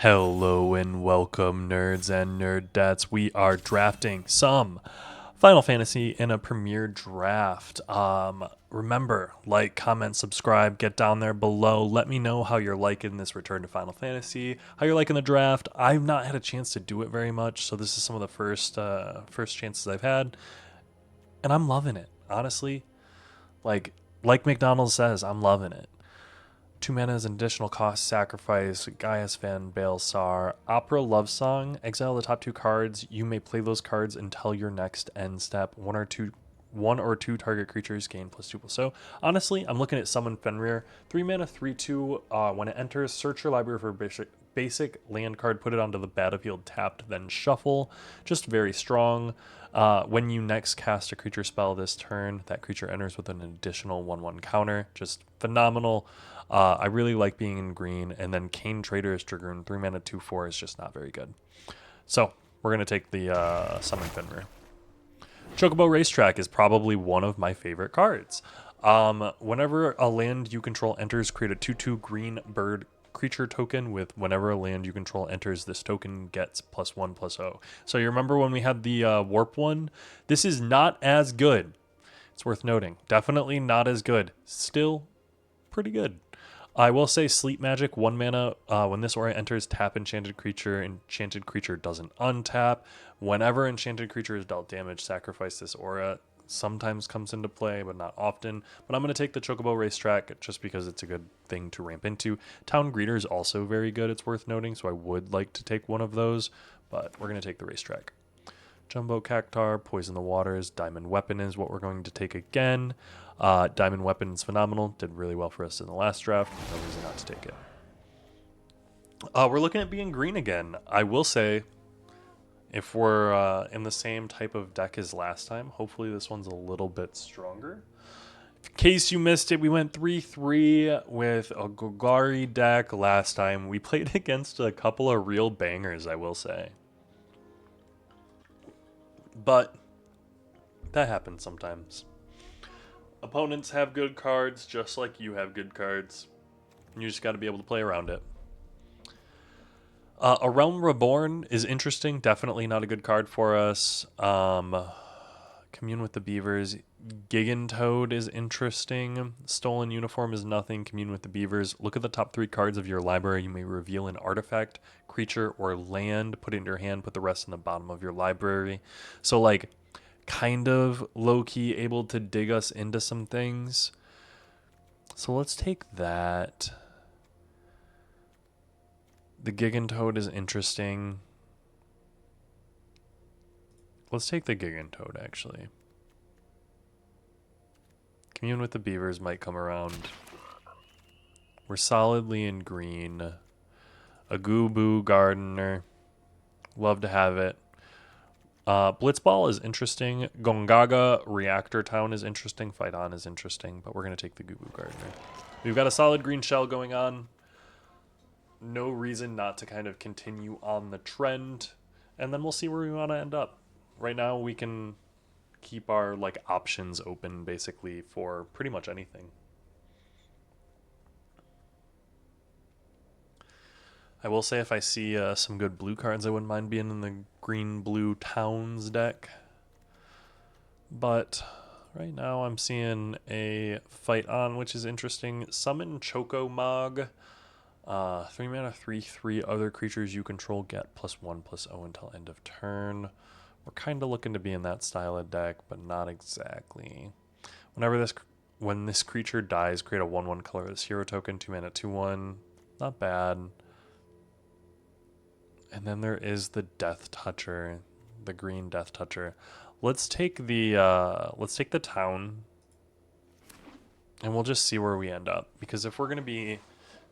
Hello and welcome, nerds and nerdettes. We are drafting some Final Fantasy in a premiere draft. Remember, like, comment, subscribe, get down there below. Let me know how you're liking this return to Final Fantasy, how you're liking the draft. I've not had a chance to do it very much, so this is some of the first chances I've had, and I'm loving it. Honestly, like McDonald's says, I'm loving it. 2 mana is an additional cost, sacrifice, Gaius Van Baelsar, Opera Love Song, exile the top 2 cards. You may play those cards until your next end step. One or two target creatures gain +2/+0. Honestly, I'm looking at Summon Fenrir. 3 mana, 3/2. When it enters, search your library for basic land card, put it onto the battlefield tapped, then shuffle. Just very strong. When you next cast a creature spell this turn, that creature enters with an additional 1/1 counter. Just phenomenal. I really like being in green, and then Kane Trader's Dragoon, 3 mana, 2/4 is just not very good. So we're going to take the Summon Fenrir. Chocobo Racetrack is probably one of my favorite cards. Whenever a land you control enters, create a 2/2 green bird creature token with whenever a land you control enters, this token gets +1/+0. So you remember when we had the warp one? This is not as good. It's worth noting. Definitely not as good. Still pretty good. I will say Sleep Magic, 1 mana. When this aura enters, tap enchanted creature. Enchanted creature doesn't untap. Whenever enchanted creature is dealt damage, sacrifice this aura. Sometimes comes into play, but not often. But I'm going to take the Chocobo Racetrack just because it's a good thing to ramp into. Town Greeter is also very good, it's worth noting, so I would like to take one of those, but we're going to take the Racetrack. Jumbo Cactar, Poison the Waters, Diamond Weapon is what we're going to take again. Diamond Weapon is phenomenal. Did really well for us in the last draft. No reason not to take it. We're looking at being green again. I will say, if we're in the same type of deck as last time, hopefully this one's a little bit stronger. In case you missed it, we went 3-3 with a Golgari deck last time. We played against a couple of real bangers, I will say. But that happens sometimes. Opponents have good cards, just like you have good cards. You just got to be able to play around it. A Realm Reborn is interesting. Definitely not a good card for us. Commune with the Beavers. Gigantoad is interesting. Stolen Uniform is nothing. Commune with the Beavers. Look at the top 3 cards of your library. You may reveal an artifact, creature, or land. Put it in your hand. Put the rest in the bottom of your library. So, like, kind of low-key able to dig us into some things. So let's take that. The Gigantoad is interesting. Let's take the Gigantoad, actually. Commune with the Beavers might come around. We're solidly in green. A Gooboo Gardener. Love to have it. Blitzball is interesting. Gongaga Reactor Town is interesting. Fight On is interesting, but we're going to take the Gooboo Gardener. We've got a solid green shell going on. No reason not to kind of continue on the trend, and then we'll see where we want to end up. Right now, we can keep our options open basically for pretty much anything. I will say if I see some good blue cards, I wouldn't mind being in the green-blue Towns deck. But right now I'm seeing a Fight On, which is interesting. Summon Chocomog. 3 mana, 3/3. Other creatures you control get +1/+0 until end of turn. We're kind of looking to be in that style of deck, but not exactly. When this creature dies, create a 1/1 colorless hero token. 2 mana, 2/1. Not bad. And then there is the Death Toucher, the green Death Toucher. Let's take the town, and we'll just see where we end up. Because if we're gonna be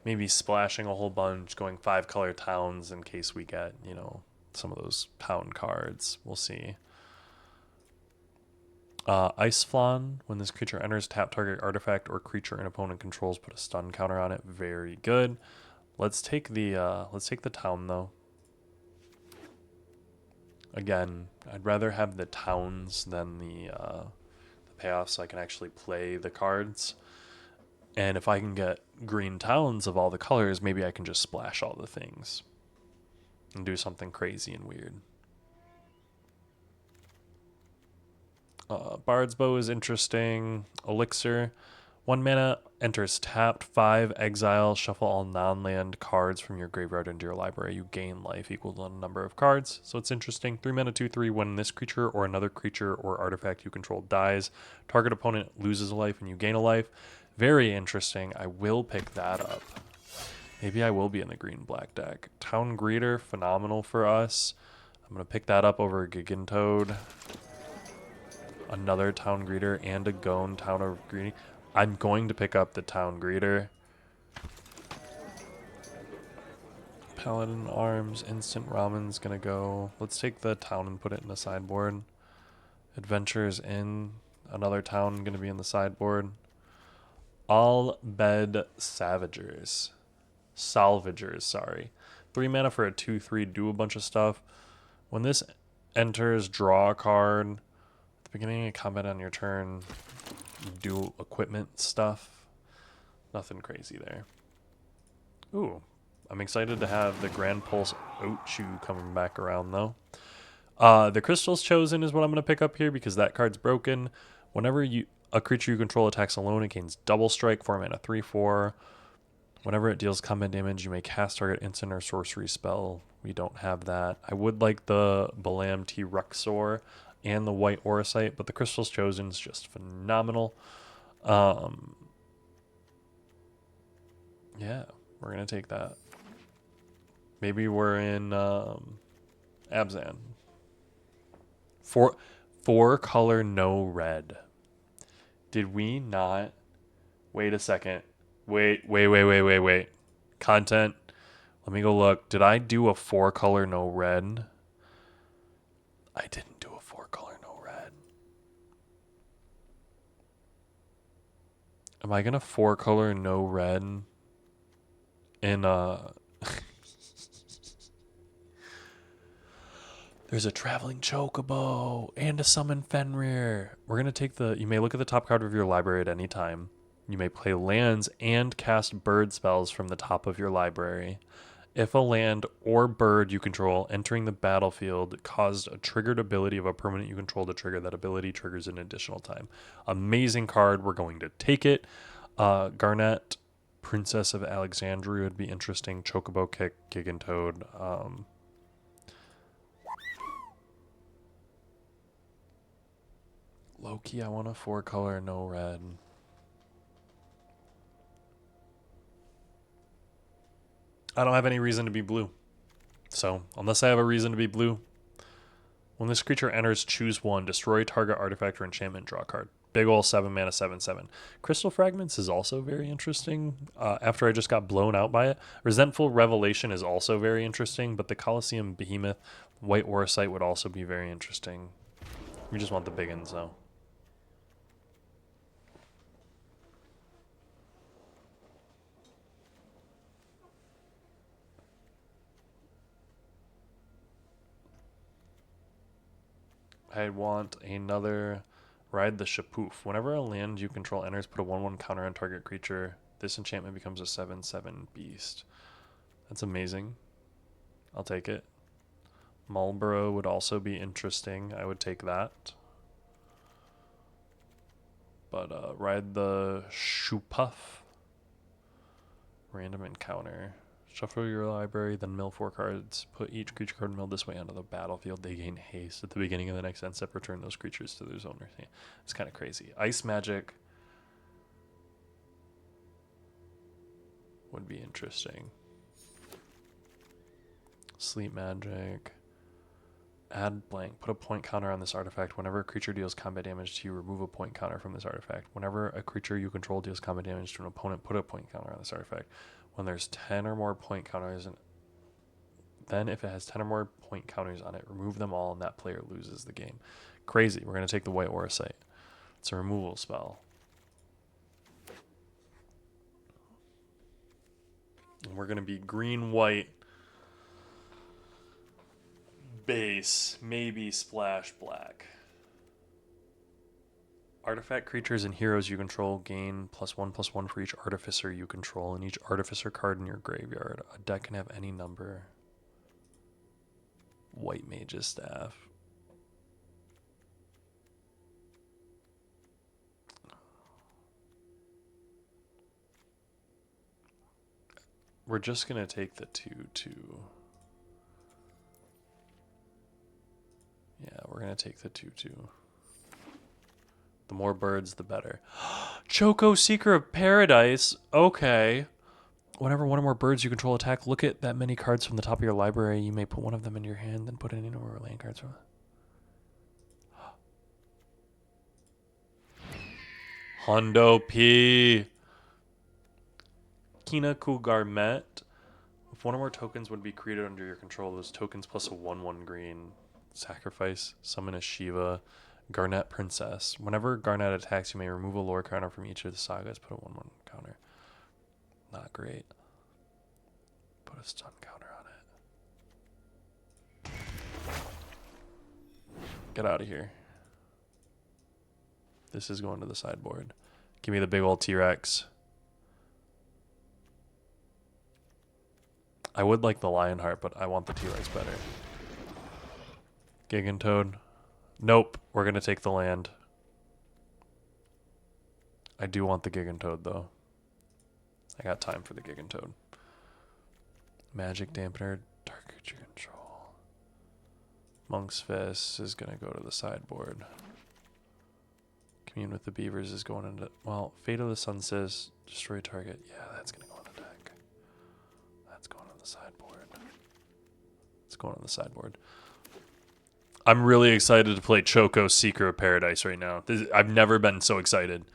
maybe splashing a whole bunch, going 5-color towns in case we get, some of those town cards. We'll see. Ice Flan. When this creature enters, tap target artifact or creature an opponent controls, put a stun counter on it. Very good. Let's take the town though. Again, I'd rather have the towns than the payoffs so I can actually play the cards. And if I can get green towns of all the colors, maybe I can just splash all the things. and do something crazy and weird. Bard's Bow is interesting. Elixir. 1 mana, enters tapped. 5, exile. Shuffle all non-land cards from your graveyard into your library. You gain life equal to the number of cards. So it's interesting. 3 mana, 2/3. When this creature or another creature or artifact you control dies, target opponent loses a life and you gain a life. Very interesting. I will pick that up. Maybe I will be in the green-black deck. Town Greeter, phenomenal for us. I'm going to pick that up over Gigantoad. Another Town Greeter and a Gone Town of Greeting. I'm going to pick up the Town Greeter. Paladin Arms, Instant Ramen's going to go. Let's take the town and put it in the sideboard. Adventures in. Another town going to be in the sideboard. All Bed Salvagers, sorry. 3 mana for a 2/3, do a bunch of stuff. When this enters, draw a card. At the beginning of combat on your turn, do equipment stuff. Nothing crazy there. Ooh, I'm excited to have the Grand Pulse Oatshoe coming back around, though. The Crystal's Chosen is what I'm going to pick up here because that card's broken. Whenever a creature you control attacks alone, it gains double strike, 4 mana, 3/4. Whenever it deals combat damage, you may cast target instant or sorcery spell. We don't have that. I would like the Balam T. Ruxor and the White Auracite, but the Crystal's Chosen is just phenomenal. Yeah, we're going to take that. Maybe we're in Abzan. 4 color, no red. Did we not? Wait a second. Wait. Content. Let me go look. Did I do a 4 color, no red? I didn't do a 4 color, no red. Am I going to 4 color, no red in There's a Traveling Chocobo and a Summon Fenrir. We're going to take you may look at the top card of your library at any time. You may play lands and cast bird spells from the top of your library. If a land or bird you control entering the battlefield caused a triggered ability of a permanent you control to trigger, that ability triggers an additional time. Amazing card. We're going to take it. Garnet, Princess of Alexandria would be interesting. Chocobo Kick, Gigantoad. Loki, I want a 4 color, no red. I don't have any reason to be blue. So, unless I have a reason to be blue, when this creature enters, choose 1. Destroy target artifact or enchantment, draw a card. Big ol' 7 mana, 7/7. Crystal Fragments is also very interesting after I just got blown out by it. Resentful Revelation is also very interesting, but the Colosseum Behemoth, White Auracite would also be very interesting. We just want the big ones, though. I want another Ride the Shapoof. Whenever a land you control enters, put a 1/1 counter on target creature. This enchantment becomes a 7/7 beast. That's amazing. I'll take it. Marlborough would also be interesting. I would take that. But Ride the Shoopuff. Random encounter. Shuffle your library, then mill 4 cards. Put each creature card milled this way onto the battlefield. They gain haste. At the beginning of the next end step, return those creatures to their owner. It's kind of crazy. Ice Magic would be interesting. Sleep Magic. Add blank. Put a point counter on this artifact. Whenever a creature deals combat damage to you, remove a point counter from this artifact. Whenever a creature you control deals combat damage to an opponent, put a point counter on this artifact. When there's 10 or more point counters, then if it has 10 or more point counters on it, remove them all and that player loses the game. Crazy. We're going to take the White Auracite. It's a removal spell. And we're going to be green-white base, maybe splash black. Artifact creatures and heroes you control gain +1/+1 for each artificer you control and each artificer card in your graveyard. A deck can have any number. White Mage's Staff. We're just going to take the 2/2. Yeah, we're going to take the 2/2. The more birds, the better. Choco, Seeker of Paradise. Okay. Whenever one or more birds you control attack, look at that many cards from the top of your library. You may put one of them in your hand, then put in any more land cards from it. Hondo P. Kina Kugarmet. If one or more tokens would be created under your control, those tokens plus a 1/1 green. Sacrifice, summon a Shiva. Garnet Princess. Whenever Garnet attacks, you may remove a lore counter from each of the sagas. Put a 1/1 counter. Not great. Put a stun counter on it. Get out of here. This is going to the sideboard. Give me the big old T-Rex. I would like the Lionheart, but I want the T-Rex better. Gigantoad. Nope, we're going to take the land. I do want the Gigantoad, though. I got time for the Gigantoad. Magic Dampener, Dark Creature Control. Monk's Fist is going to go to the sideboard. Commune with the Beavers is going into... Well, Fate of the Sun says destroy target. Yeah, that's going to go on the deck. That's going on the sideboard. It's going on the sideboard. I'm really excited to play Choco, Seeker of Paradise right now. I've never been so excited.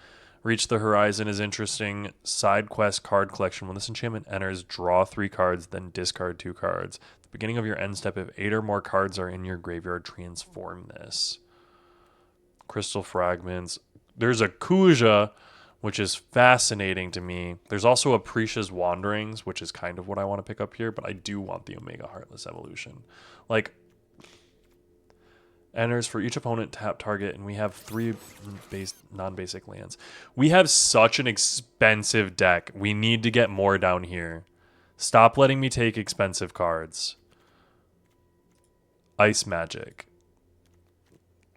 Reach the Horizon is interesting. Side quest card collection. When this enchantment enters, draw 3 cards, then discard 2 cards. At the beginning of your end step, if 8 or more cards are in your graveyard, transform this. Crystal Fragments. There's a Kuja, which is fascinating to me. There's also Apricia's Wanderings, which is kind of what I want to pick up here, but I do want the Omega Heartless Evolution. Like, enters for each opponent, tap target, and we have 3 non-basic lands. We have such an expensive deck. We need to get more down here. Stop letting me take expensive cards. Ice Magic.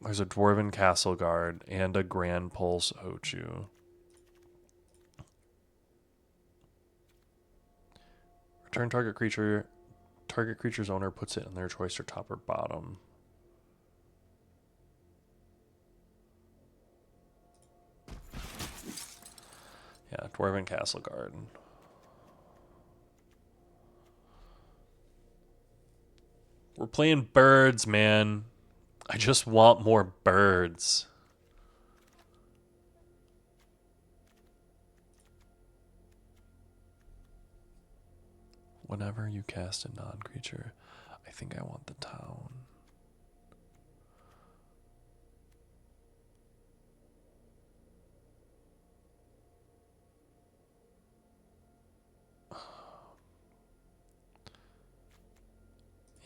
There's a Dwarven Castle Guard and a Grand Pulse Ochu. Return target creature. Target creature's owner puts it in their choice or top or bottom. Yeah, Dwarven Castle Guard. We're playing birds, man. I just want more birds. Whenever you cast a non-creature, I think I want the town.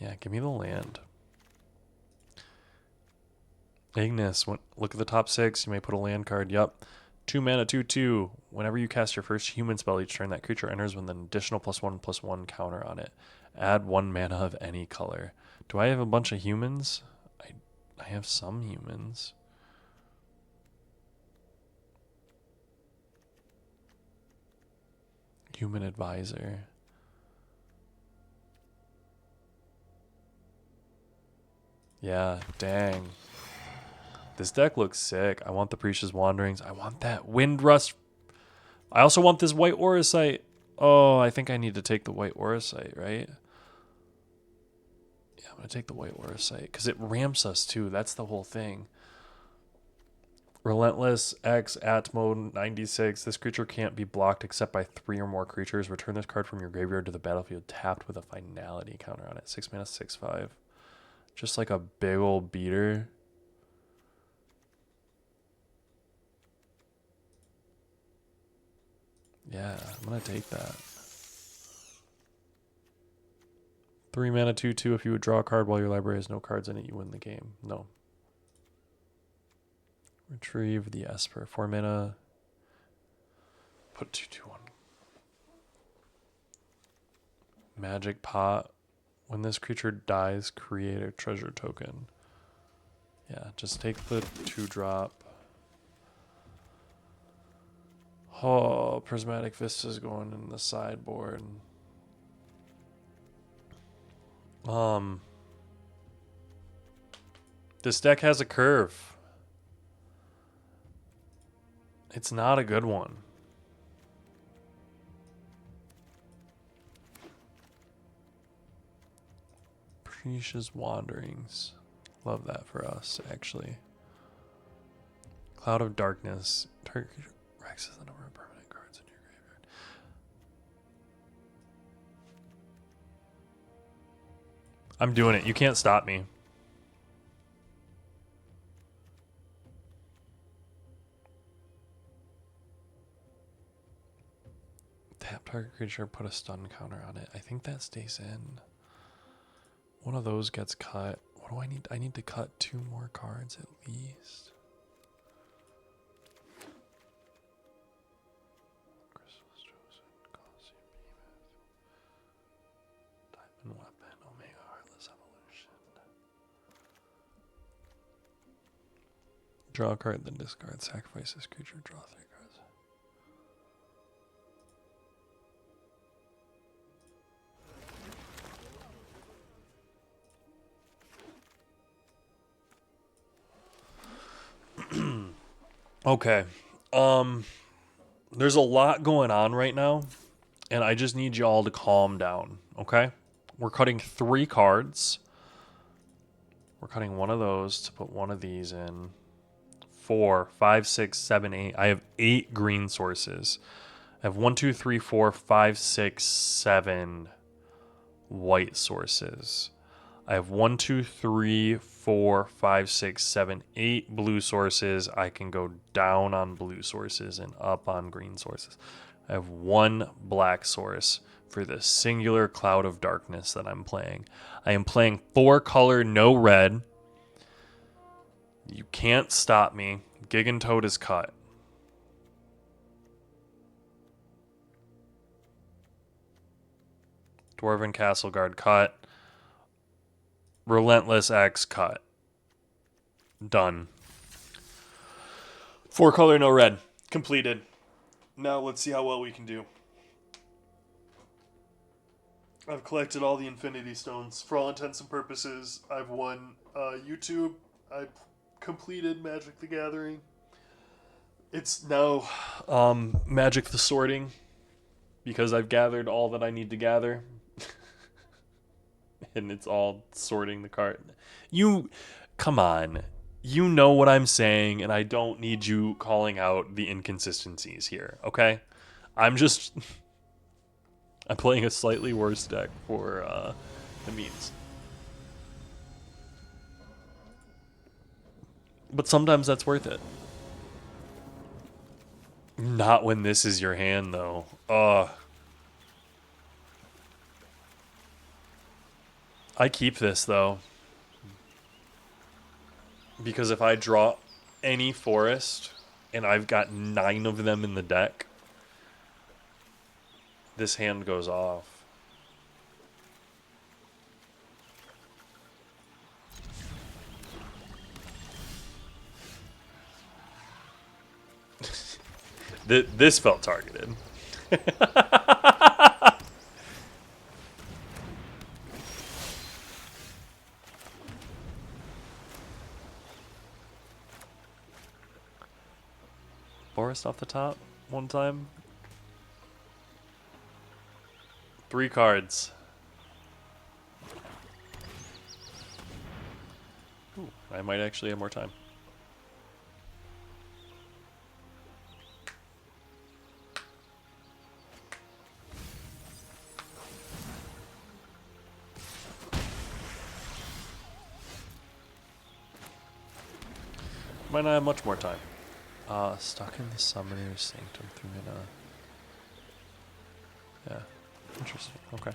Yeah, give me the land. Ignis, look at the top 6. You may put a land card. Yup. 2 mana, 2/2. Whenever you cast your first human spell each turn, that creature enters with an additional +1/+1 counter on it. Add 1 mana of any color. Do I have a bunch of humans? I have some humans. Human Advisor. Yeah, dang. This deck looks sick. I want the Precious Wanderings. I want that Windrust. I also want this White Auracite. Oh, I think I need to take the White Auracite, right? Yeah, I'm going to take the White Auracite because it ramps us too. That's the whole thing. Relentless X Atmo 96. This creature can't be blocked except by 3 or more creatures. Return this card from your graveyard to the battlefield tapped with a finality counter on it. 6 mana, 6/5. Just like a big old beater. Yeah, I'm going to take that. 3 mana, 2/2. If you would draw a card while your library has no cards in it, you win the game. No. Retrieve the Esper. 4 mana. Put 2/2 on. Magic Pot. When this creature dies, create a treasure token. Yeah, just take the 2-drop. Oh, Prismatic Vista's going in the sideboard. This deck has a curve. It's not a good one. Pernicious Wanderings. Love that for us, actually. Cloud of Darkness. Target creature rexes the number of permanent cards in your graveyard. I'm doing it. You can't stop me. Tap target creature, put a stun counter on it. I think that stays in. One of those gets cut. What do I need? I need to cut 2 more cards at least. Crystal's Chosen, Coliseum Behemoth, Diamond Weapon, Omega Heartless Evolution. Draw a card, then discard. Sacrifice this creature, draw 3 cards. Okay. There's a lot going on right now, and I just need y'all to calm down, okay? We're cutting 3 cards. We're cutting one of those to put one of these in. 4, 5, 6, 7, 8. I have 8 green sources. I have 1, 2, 3, 4, 5, 6, 7 white sources. I have 1, 2, 3, 4, 5, 6, 7, 8 blue sources. I can go down on blue sources and up on green sources. I have 1 black source for the singular Cloud of Darkness that I'm playing. I am playing 4 color, no red. You can't stop me. Gigantoad is cut. Dwarven Castle Guard cut. Relentless X cut. Done. 4 color, no red. Completed. Now let's see how well we can do. I've collected all the Infinity Stones. For all intents and purposes, I've won YouTube. I've completed Magic the Gathering. It's now Magic the Sorting, because I've gathered all that I need to gather. And it's all sorting the card. Come on. You know what I'm saying, and I don't need you calling out the inconsistencies here, okay? I'm playing a slightly worse deck for the memes. But sometimes that's worth it. Not when this is your hand, though. I keep this, though. Because if I draw any forest, and I've got 9 of them in the deck, this hand goes off. This felt targeted. Forest off the top one time. 3 cards. Ooh, I might actually have more time. Might not have much more time. Stuck in the Summoner's Sanctum 3 mana. Yeah, interesting. Okay.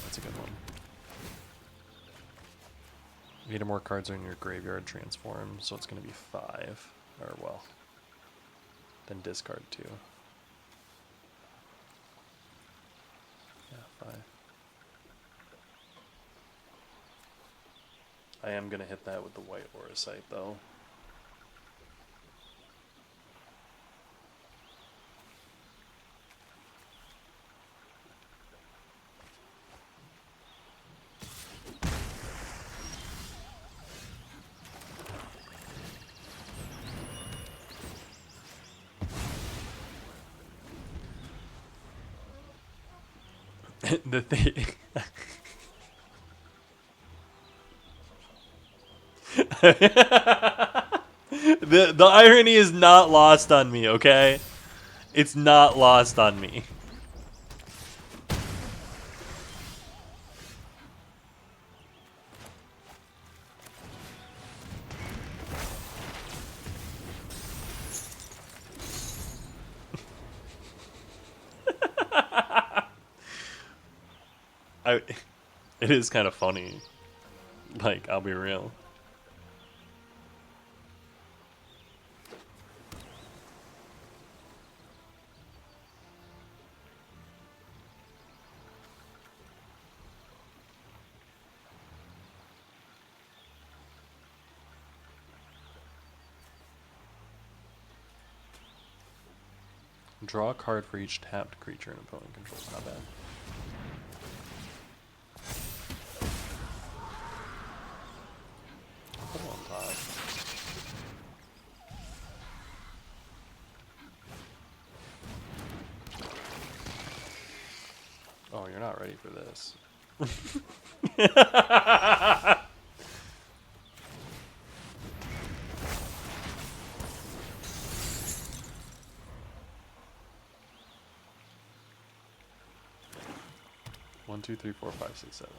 That's a good one. 8 or more cards are in your graveyard transform, so it's going to be 5. Or, well, then discard 2. Yeah, I am gonna hit that with the white Auracite though. The thing. The irony is not lost on me, okay? It's not lost on me. It is kind of funny. Like, I'll be real. Draw a card for each tapped creature an opponent controls. Not bad. Put it on top. Oh, you're not ready for this. 1, 2, 3, 4, 5, 6, 7.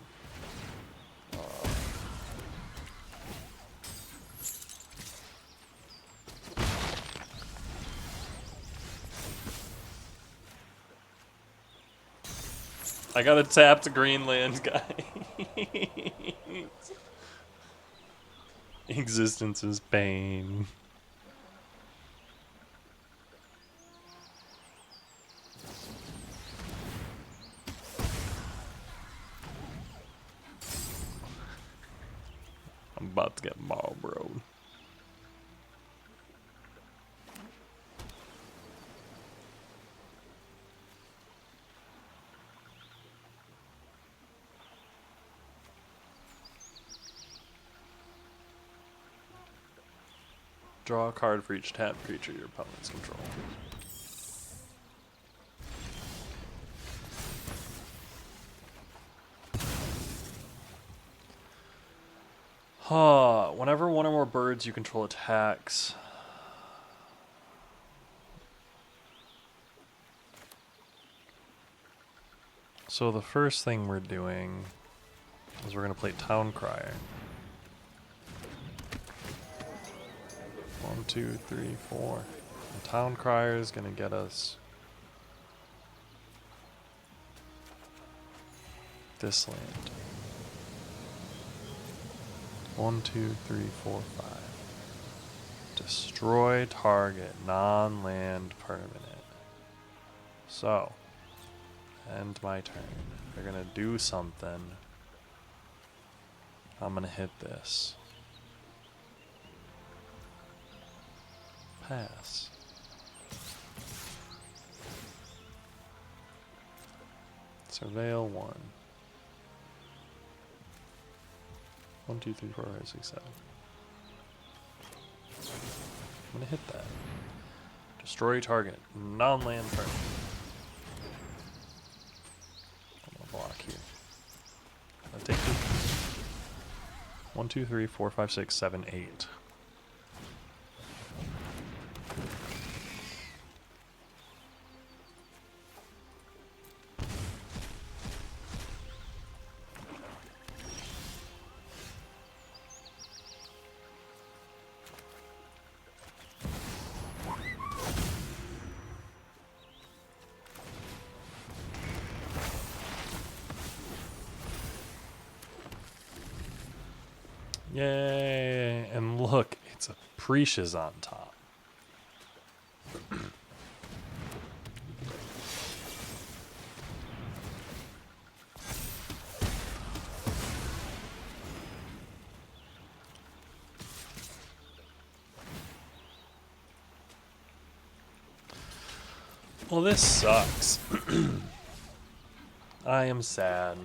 I got a tapped green land, guy. Existence is pain. I'm about to get Marlboro. Draw a card for each tapped creature your opponents control. Whenever one or more birds you control attacks. So the first thing we're doing is we're going to play Town Crier. 1, 2, 3, 4. The Town Crier is going to get us this land. 1, 2, 3, 4, 5. Destroy target non-land permanent. So, end my turn. They're gonna do something. I'm gonna hit this. Pass. Surveil 1. 1, 2, 3, 4, 5, 6, 7. I'm gonna hit that. Destroy target. Non-land permanent. I'm gonna block here. I'll take 2. 1, 2, 3, 4, 5, 6, 7, 8. Yay! And look, it's a Precious on top. Well, this sucks. I am sad.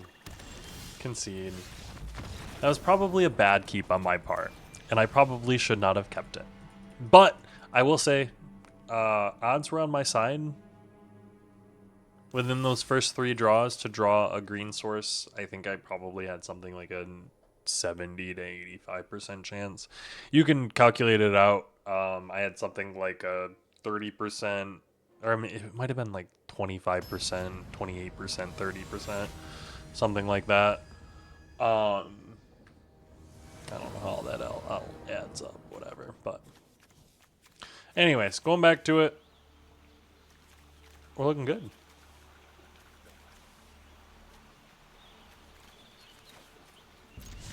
Concede. That was probably a bad keep on my part, and I probably should not have kept it. But I will say, odds were on my side. Within those first 3 draws to draw a green source, I think I probably had something like a 70 to 85% chance. You can calculate it out. I had something like a 30%, or I mean, it might have been like 25%, 28%, 30%, something like that. I don't know how all that all adds up, whatever. But anyways, going back to it, we're looking good.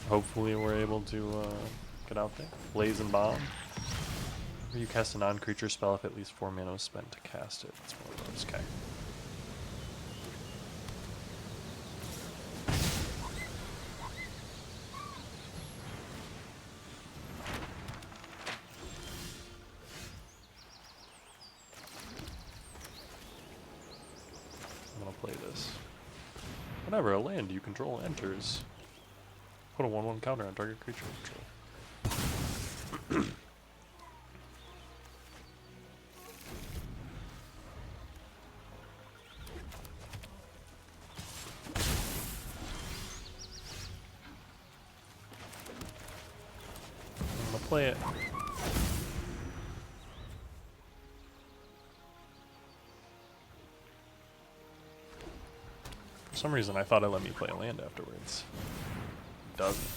Hopefully we're able to get out there. Blaze and Bomb. Whenever you cast a non-creature spell, if at least 4 mana was spent to cast it. It's one of those. Okay. I'm gonna play this. Whenever a land you control enters, put a 1/1 counter on target creature control. I'm gonna play it. For some reason, I thought it let me play a land afterwards. It doesn't.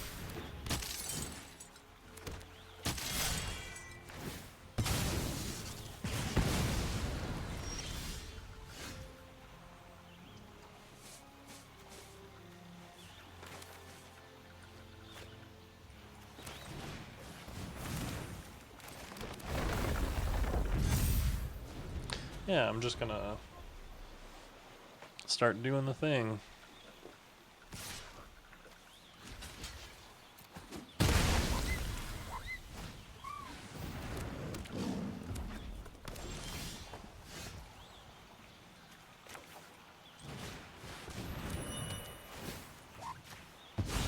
Yeah, I'm just gonna start doing the thing. I'm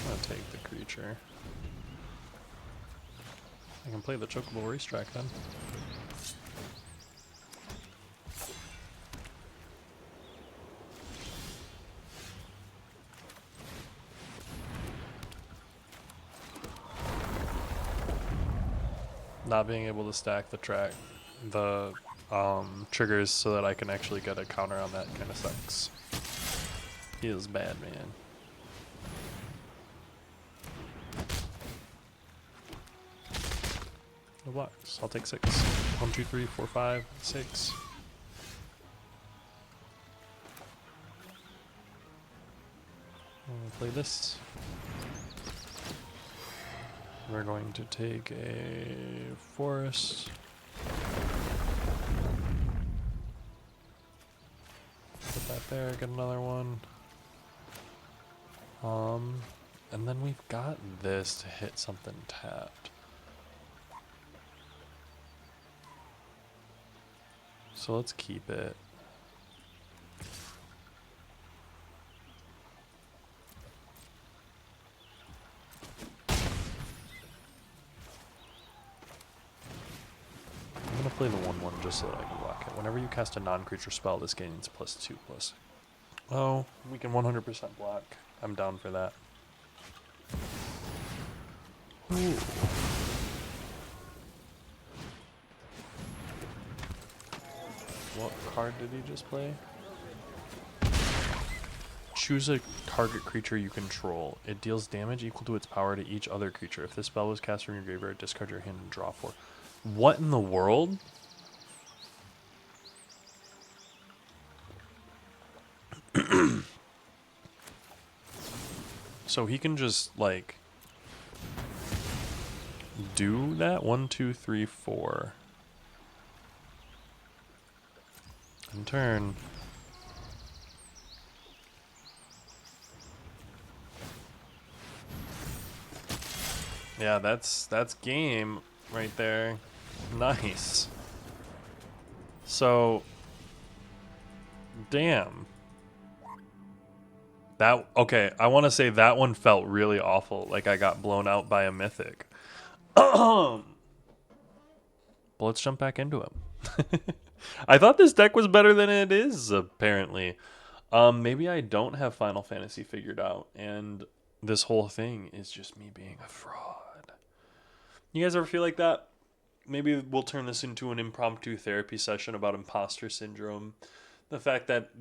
gonna take the creature. I can play the Chocobo Racetrack then. Not being able to stack the triggers so that I can actually get a counter on that kind of sucks. He is bad, man. No blocks. I'll take 6. 1, 2, 3, 4, 5, 6. I'll play this. We're going to take a forest. Put that there, get another one. And then we've got this to hit something tapped. So let's keep it. Play the 1/1 just so that I can block it. Whenever you cast a non-creature spell, this gains +2/+. Oh, we can 100% block. I'm down for that. Ooh. What card did he just play? Choose a target creature you control. It deals damage equal to its power to each other creature. If this spell was cast from your graveyard, discard your hand and draw 4. What in the world? So he can just, like, do that? 1, 2, 3, 4. In turn. Yeah, that's game right there. Nice. So Damn. That okay, I want to say that one felt really awful, like I got blown out by a mythic. But let's jump back into him. I thought this deck was better than it is, apparently. Maybe I don't have Final Fantasy figured out, and this whole thing is just me being a fraud. You guys ever feel like that? Maybe we'll turn this into an impromptu therapy session about imposter syndrome. The fact that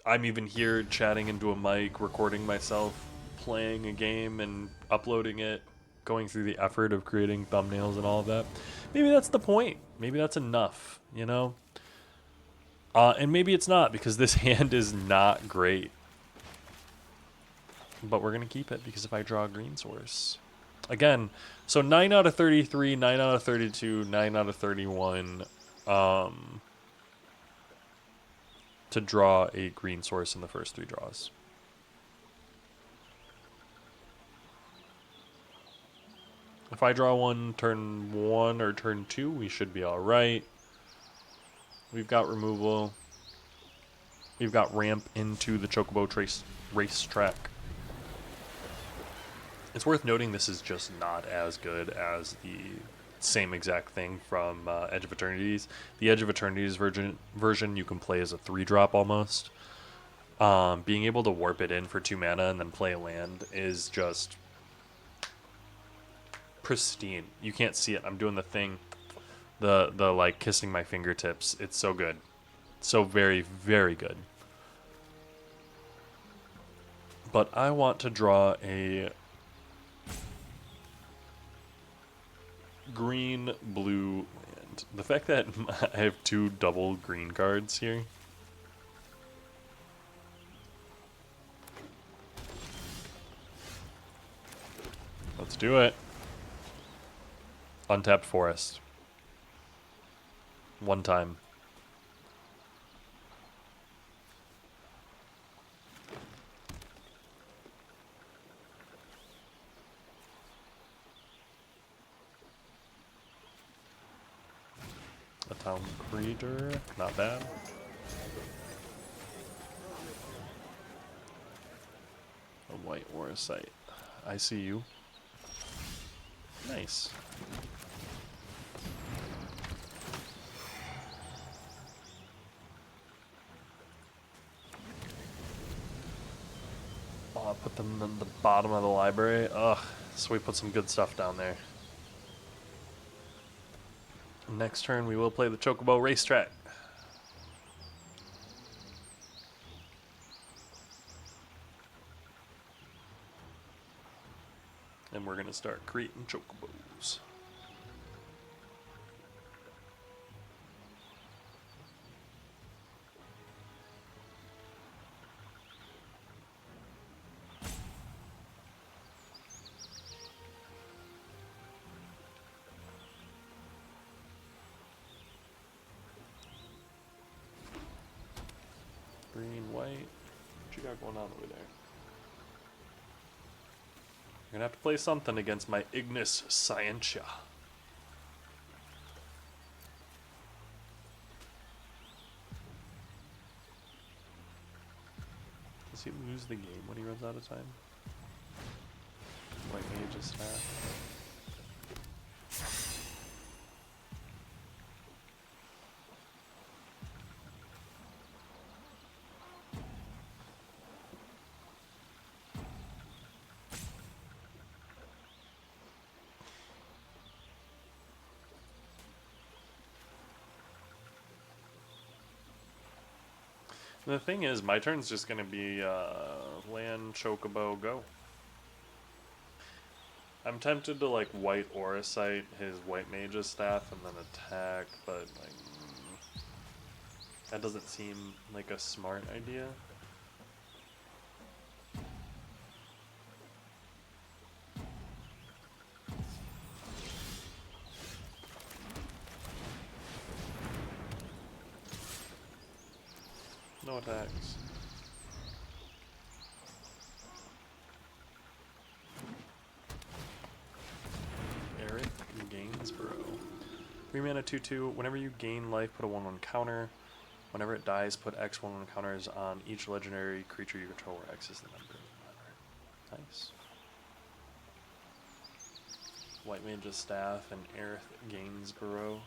I'm even here chatting into a mic, recording myself, playing a game and uploading it, going through the effort of creating thumbnails and all of that. Maybe that's the point. Maybe that's enough, you know? And maybe it's not, because this hand is not great. But we're going to keep it, because if I draw a green source... Again, so 9 out of 33, 9 out of 32, 9 out of 31 to draw a green source in the first 3 draws. If I draw one turn 1 or turn 2, we should be alright. We've got removal. We've got ramp into the Chocobo racetrack. It's worth noting this is just not as good as the same exact thing from Edge of Eternities. The Edge of Eternities version you can play as a 3-drop almost. Being able to warp it in for 2 mana and then play a land is just pristine. You can't see it. I'm doing the thing, the like kissing my fingertips. It's so good, so very, very good. But I want to draw a green blue land. The fact that I have 2 double green cards here. Let's do it. Untapped forest. 1 time. A town creator, not bad. A white or a site. I see you. Nice. Oh, I'll put them in the bottom of the library. Ugh, so we put some good stuff down there. Next turn, we will play the Chocobo racetrack. And we're going to start creating Chocobos. Green, white. What you got going on over there? You're gonna have to play something against my Ignis Scientia. Does he lose the game when he runs out of time? White mage is stacked. The thing is, my turn's just going to be land, Chocobo, go. I'm tempted to like white Aura Sight his white mage's staff and then attack, but like that doesn't seem like a smart idea. No attacks. Eric Gainsborough. 3 mana 2/2. Whenever you gain life, put a 1/1 counter. Whenever it dies, put X one counters on each legendary creature you control, where X is the number. Nice. White Mage's Staff and Aerith Gainsborough.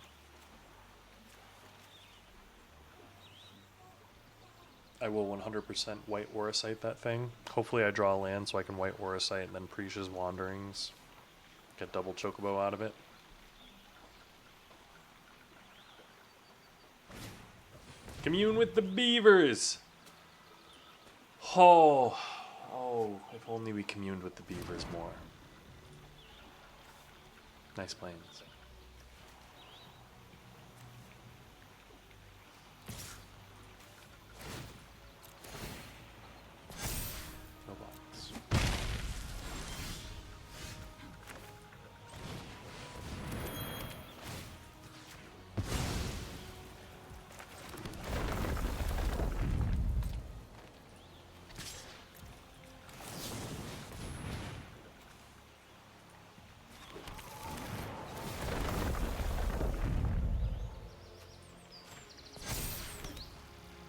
I will 100% White Auracite that thing. Hopefully I draw a land so I can White Auracite and then Precious Wanderings. Get double Chocobo out of it. Commune with the beavers! Oh, if only we communed with the beavers more. Nice planes. No blocks.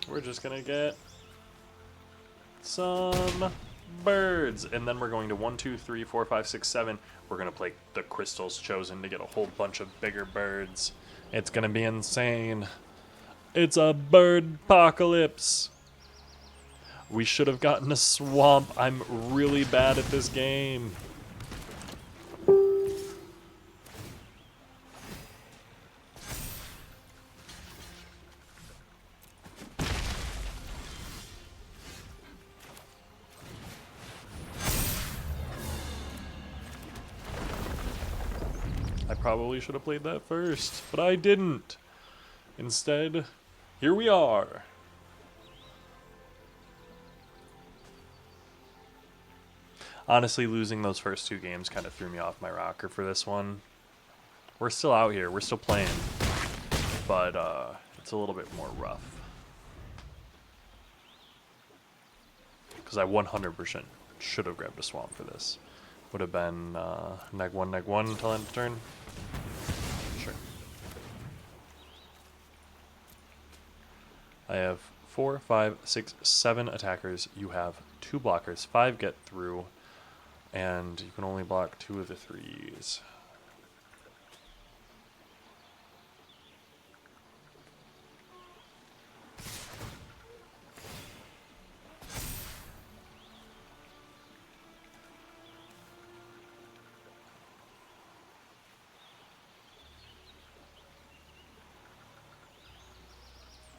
We're just gonna get some birds, and then we're going to 1, 2, 3, 4, 5, 6, 7. We're gonna play the Crystals Chosen to get a whole bunch of bigger birds. It's gonna be insane. It's a bird apocalypse. We should have gotten a swamp. I'm really bad at this game. I probably should have played that first, but I didn't. Instead, here we are. Honestly, losing those first two games kind of threw me off my rocker for this one. We're still out here, we're still playing, but it's a little bit more rough. Because I 100% should have grabbed a swamp for this. Would have been neg 1 until end of turn. Sure. I have 4, 5, 6, 7 attackers. You have 2 blockers. 5 get through, and you can only block 2 of the 3s.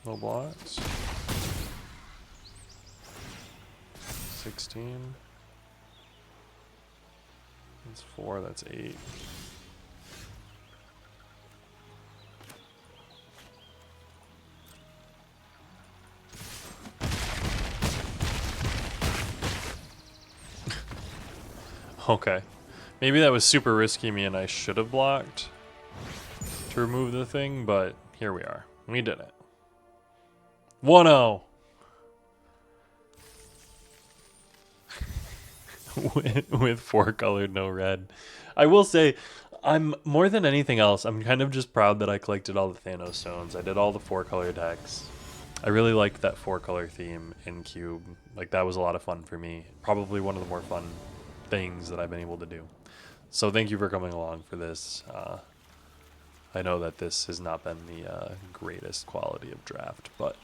No blocks. 16. That's 4, that's 8. Okay. Maybe that was super risky me and I should have blocked to remove the thing, but here we are. We did it. 1-0. with 4 colored, no red. I will say, I'm more than anything else, I'm kind of just proud that I collected all the Thanos stones. I did all the 4 color decks. I really liked that 4 color theme in Cube. Like, that was a lot of fun for me. Probably one of the more fun things that I've been able to do. So thank you for coming along for this. I know that this has not been the greatest quality of draft, but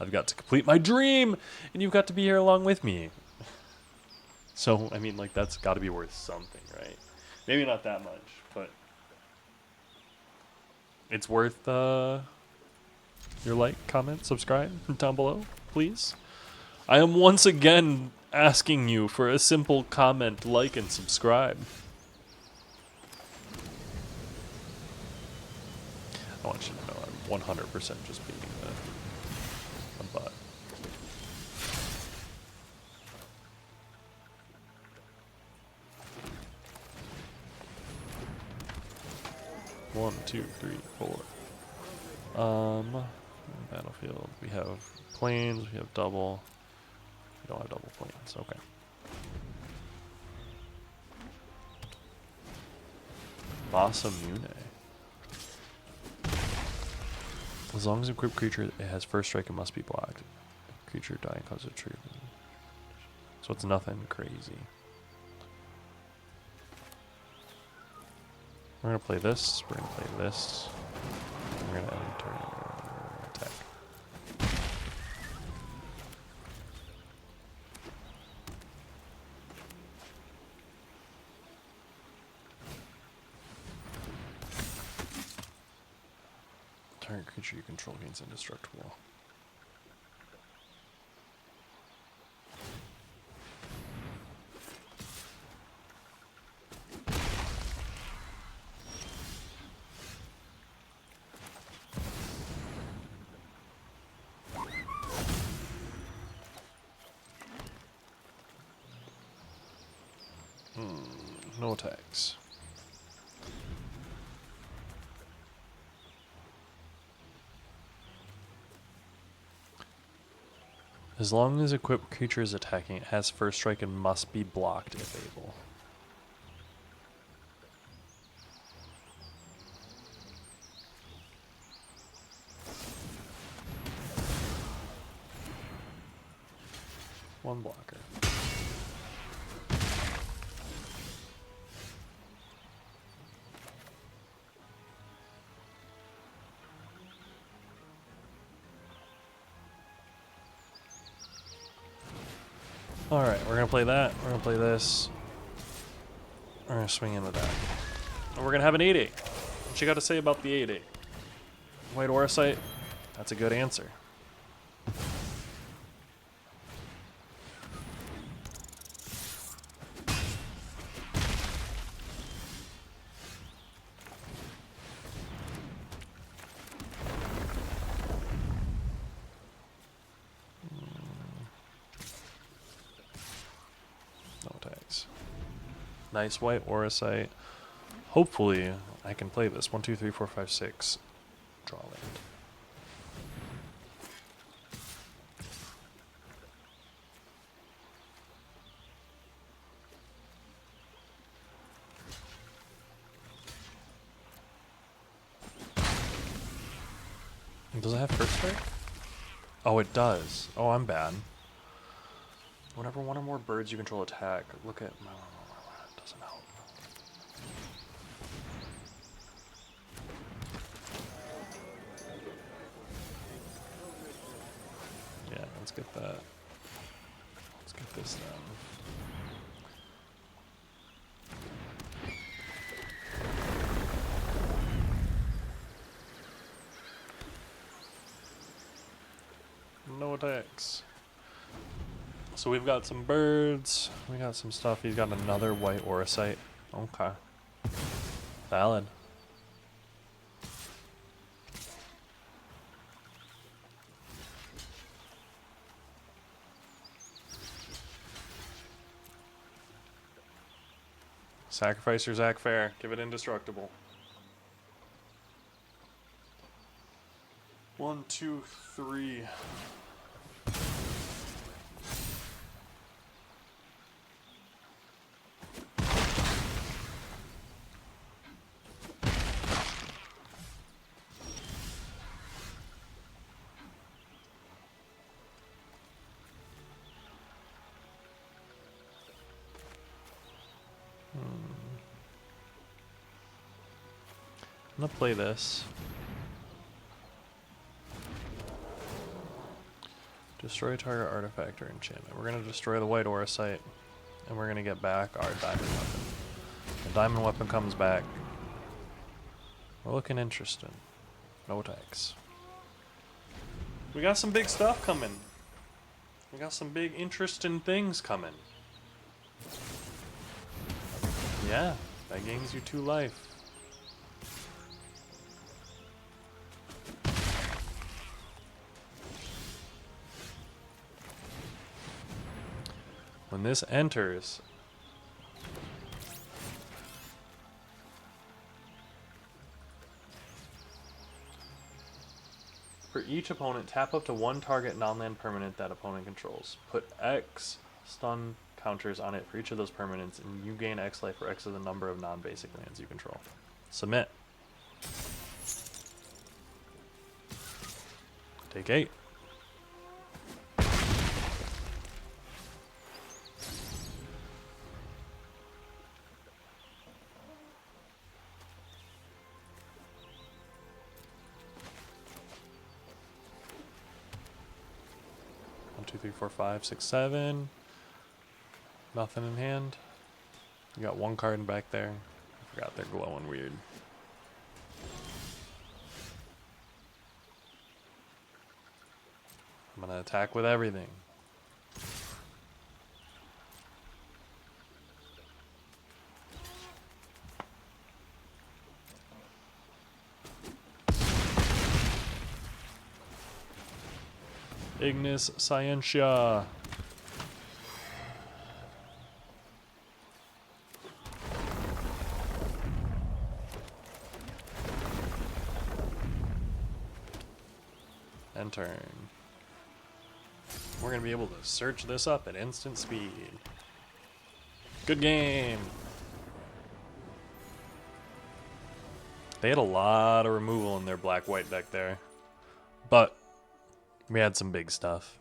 I've got to complete my dream, and you've got to be here along with me. So, I mean, like, that's got to be worth something, right? Maybe not that much, but it's worth your like, comment, subscribe down below, please. I am once again asking you for a simple comment, like, and subscribe. I want you to know I'm 100% just beating a butt. One, two, three, 4. Battlefield. We have planes. We have double. We don't have double planes. Okay. Masamune. As long as equipped creature it has first strike, it must be blocked. Creature dying causes a trigger. So it's nothing crazy. We're gonna play this. We're gonna play this. We're gonna enter attack. Target creature you control gains indestructible. No attacks. As long as equipped creature is attacking, it has first strike and must be blocked if able. One blocker. Alright, we're gonna play that. We're gonna play this. We're gonna swing into that. And we're gonna have an 8-8. What you gotta say about the 8-8? White Auracite? That's a good answer. No attacks. Nice white Auracite. Hopefully I can play this. 1, 2, 3, 4, 5, 6. Draw land. Does it have first strike? Oh, it does. Oh, I'm bad. Whenever one or more birds you control attack, look at... It doesn't help. Yeah, let's get that. Let's get this down. No attacks. So we've got some birds. We got some stuff. He's got another white Auracite. Okay. Valid. Sacrifice your Zach Fair. Give it indestructible. 1, 2, 3. I'm gonna play this. Destroy target artifact or enchantment. We're gonna destroy the white Auracite, and we're gonna get back our diamond weapon. The diamond weapon comes back. We're looking interesting. No attacks. We got some big stuff coming. We got some big interesting things coming. Yeah, that gains you 2 life. When this enters, for each opponent, tap up to 1 target non-land permanent that opponent controls. Put X stun counters on it for each of those permanents, and you gain X life for X of the number of non-basic lands you control. Submit. Take 8. One, two, three, four, five, six, 7. Nothing in hand. You got one card back there. I forgot they're glowing weird. I'm gonna attack with everything. Ignis Scientia. End turn. We're going to be able to search this up at instant speed. Good game. They had a lot of removal in their black-white deck there. But we had some big stuff.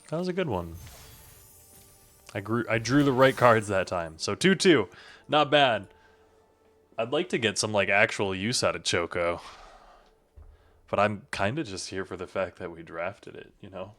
That was a good one. I drew the right cards that time. So 2-2. Not bad. I'd like to get some like actual use out of Choco. But I'm kind of just here for the fact that we drafted it, you know?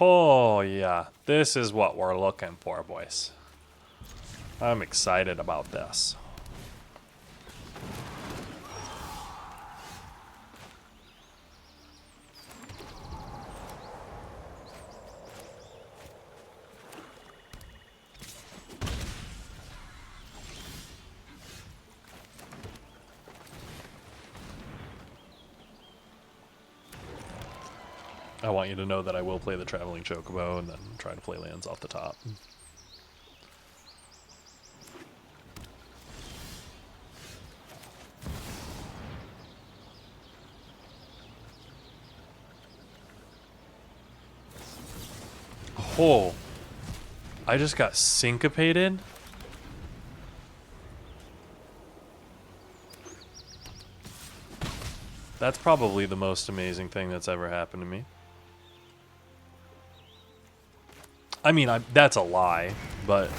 Oh, yeah. This is what we're looking for, boys. I'm excited about this. I want you to know that I will play the Traveling Chocobo and then try to play lands off the top. Oh, I just got syncopated. That's probably the most amazing thing that's ever happened to me. I mean, that's a lie, but...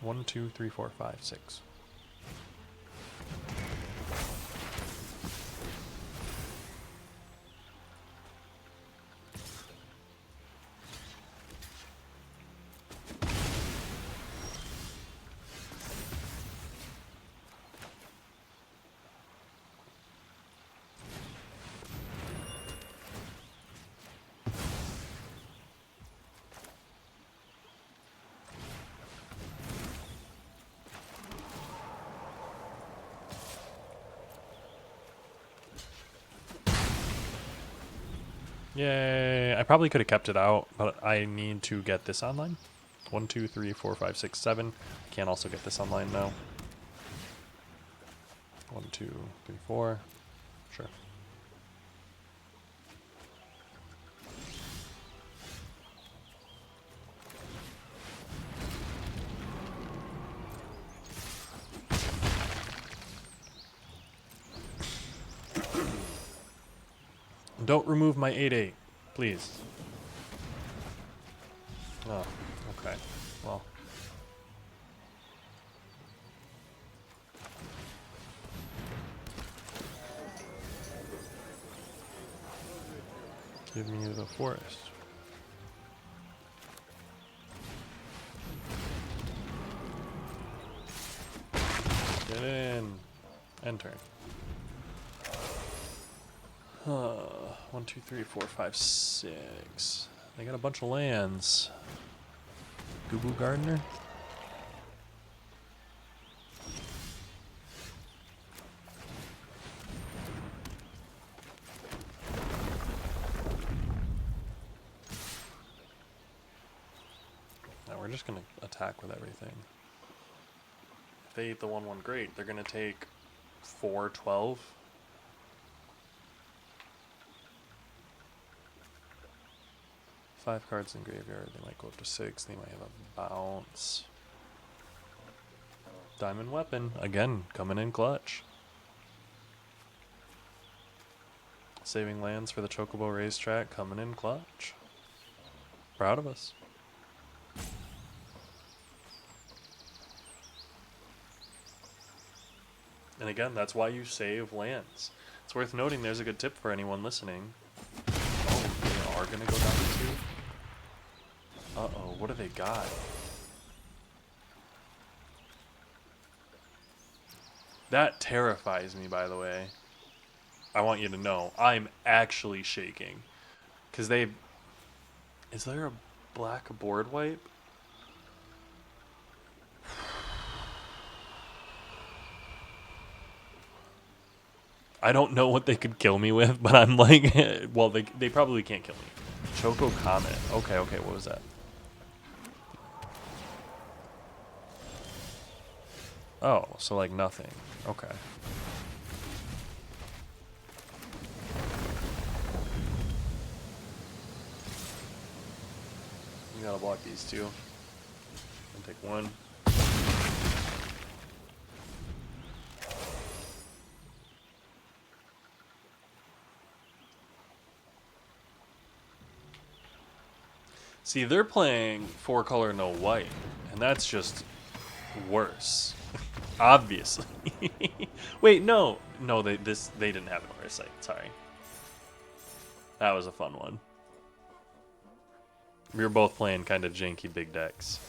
One, two, three, four, five, six. Yay. I probably could have kept it out, but I need to get this online. 1, 2, 3, 4, 5, 6, 7. I can also get this online now. 1, 2, 3, 4. Sure. Don't remove my 8/8, please. Oh, okay. Well. Give me the forest. Get in. End turn. 1, 2, 3, 4, 5, 6. They got a bunch of lands. Goo Goo Gardener? we're just going to attack with everything. If they eat the 1/1, great. They're going to take 4/12. Five cards in graveyard. They might go up to 6. They might have a bounce. Diamond Weapon. Again, coming in clutch. Saving lands for the Chocobo Racetrack. Coming in clutch. Proud of us. And again, that's why you save lands. It's worth noting there's a good tip for anyone listening. Oh, they are going to go down to 2? Uh-oh, what do they got? That terrifies me, by the way. I want you to know, I'm actually shaking. Because they... Is there a black board wipe? I don't know what they could kill me with, but I'm like... well, they probably can't kill me. Choco Comet. Okay, what was that? Oh, so like nothing. Okay. You gotta block these two. I'll take one. See, they're playing 4-color no white, and that's just worse. Obviously. Wait, no, they didn't have an Aura Sight. Sorry, that was a fun one. We were both playing kind of janky big decks,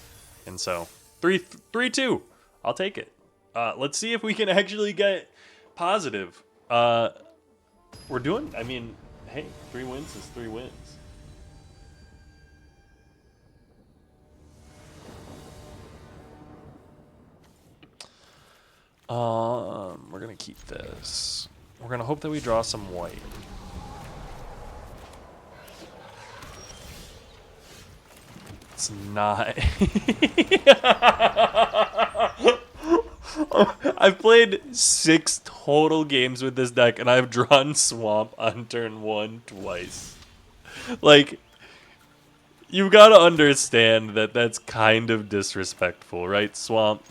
and so 3-2. I'll take it. Let's see if we can actually get positive. We're doing. I mean, hey, 3 wins is 3 wins. We're gonna keep this. We're gonna hope that we draw some white. It's not. I've played 6 total games with this deck, and I've drawn Swamp on turn 1 twice. Like, you gotta understand that that's kind of disrespectful, right, Swamp?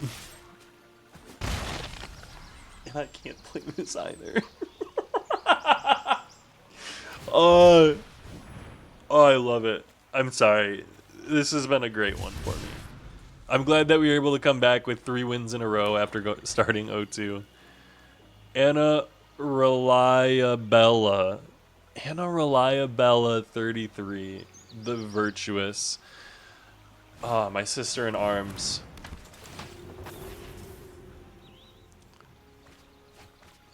And I can't play this either. Oh, I love it. I'm sorry. This has been a great one for me. I'm glad that we were able to come back with 3 wins in a row after starting 0-2. Anna Reliabella. Anna Reliabella 33. The Virtuous. Ah, my sister in arms.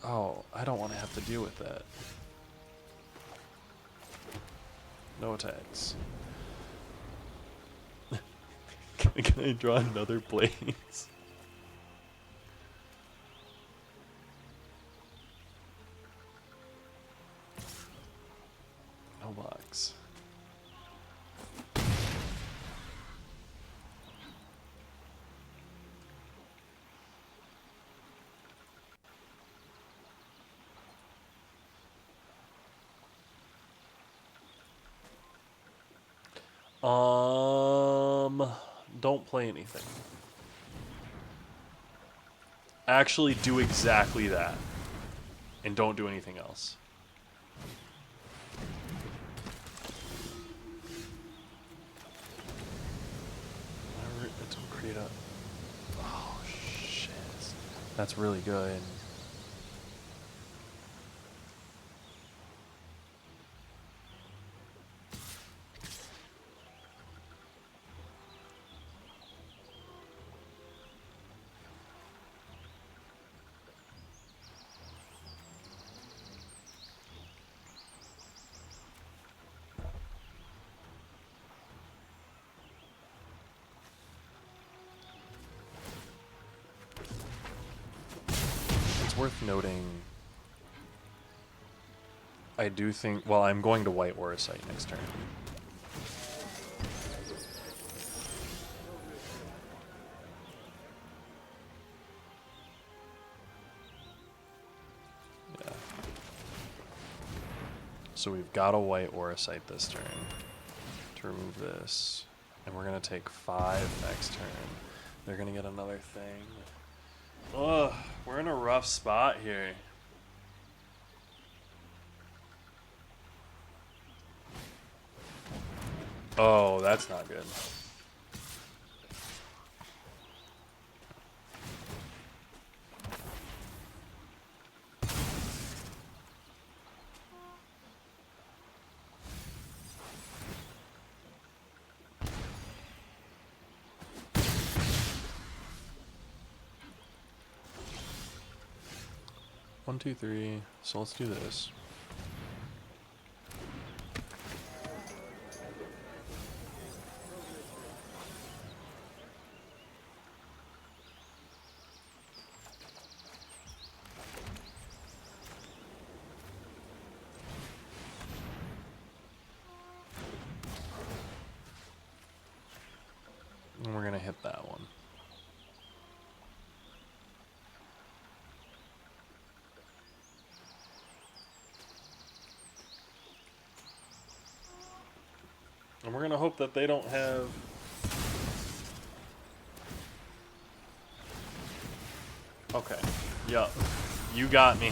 Oh, I don't want to have to deal with that. No attacks. Can I draw another Blaze? No box. Don't play anything. Actually do exactly that. And don't do anything else. Don't create a... Oh, shit. That's really good. Worth noting, I do think, well, I'm going to white Aura Sight next turn. So we've got a white Aura Sight this turn to remove this. And we're going to take 5 next turn. They're going to get another thing. Ugh, we're in a rough spot here. Oh, that's not good. One, two, three. So let's do this. And we're gonna hit that one. And we're gonna hope that they don't have... Okay. Yup. You got me.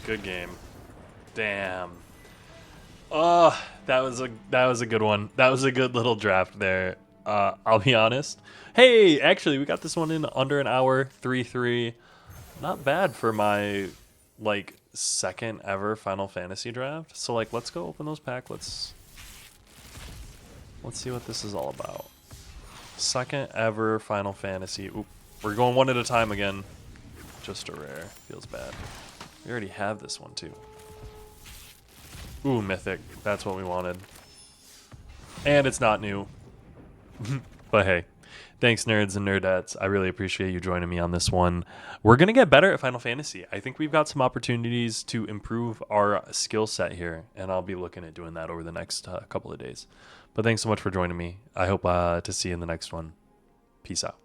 Good game. Damn. Oh, that was a good one. That was a good little draft there. I'll be honest. Hey, actually, we got this one in under an hour. 3-3. Not bad for my like second ever Final Fantasy draft. So like, let's go open those packlets. Let's see what this is all about. Second ever Final Fantasy. Oop, we're going one at a time again. Just a rare. Feels bad. We already have this one too. Ooh, mythic. That's what we wanted. And it's not new. But hey, thanks Nerds and Nerdettes. I really appreciate you joining me on this one. We're going to get better at Final Fantasy. I think we've got some opportunities to improve our skill set here, and I'll be looking at doing that over the next couple of days. But thanks so much for joining me. I hope to see you in the next one. Peace out.